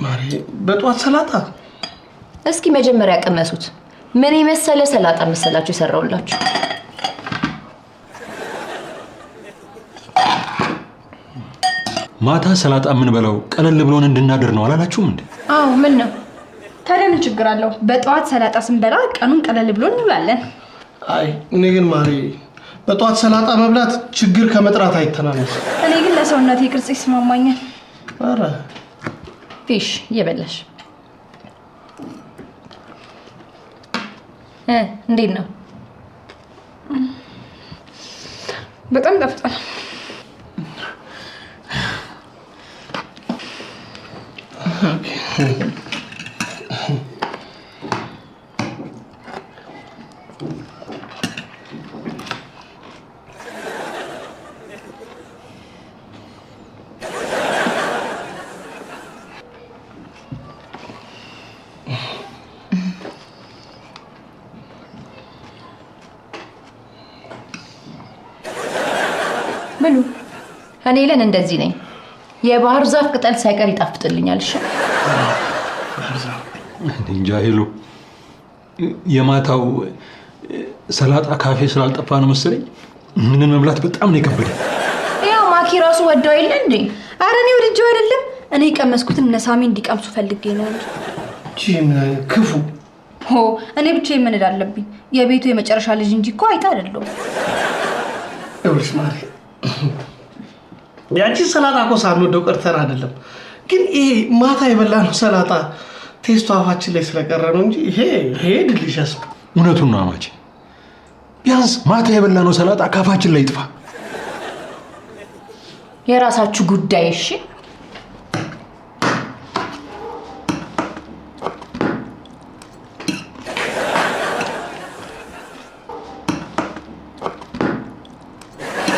ማሪ በጧት ሰላጣ እስኪ መጀመሪያ ቀመሱት። ምን የመሰለ ሰላጣ መሰላችሁ የሰራውላችሁ? ማታ ሰላጣ ምን በለው ቀለል ብሎን እንድናደር ነው አላላችሁም እንዴ? አዎ ምን ነው ታዲያ ምን ችግር አለው? በጧት ሰላጣ ስንበላ ቀኑን ቀለል ብሎን እንውላለን። አይ እኔ ግን ማሪ በጧት ሰላጣ መብላት ችግር ከመጥራት አይተናነስ። እኔ ግን ለሰውነቴ ቅርጽ ይስማማኛል። አረ ፊሽ እየበላሽ እንዴት ነው? በጣም ጣፍጣል። ብሉ። እኔ ለን እንደዚህ ነኝ። የባህር ዛፍ ቅጠል ሳይቀር ይጣፍጥልኛል። እሺ እንጃ ሄሎ፣ የማታው ሰላጣ ካፌ ስላልጠፋ ነው መሰለኝ ምንን መብላት በጣም ነው የከበደኝ። ያው ማኪ ራሱ ወደው አይደል እንዴ? አረ እኔ ወድጄው አይደለም። እኔ ቀመስኩትን እነ ሳሚ እንዲቀምሱ ፈልጌ ነው እንጂ። ጂም ክፉ ሆ እኔ ብቻዬን ምን እላለብኝ? የቤቱ የመጨረሻ ልጅ እንጂ እኮ አይታ አይደለም። ይኸውልሽ ማሪ ያቺ ሰላጣ እኮ ሳንወደው ቀርተን አይደለም፣ ግን ይሄ ማታ የበላነው ሰላጣ ቴስቱ አፋችን ላይ ስለቀረ ነው እንጂ ይሄ ድሊሸስ ነው። እውነቱን ነው አማቼ። ቢያንስ ማታ የበላነው ሰላጣ ካፋችን ላይ ይጥፋ። የራሳችሁ ጉዳይ። እሺ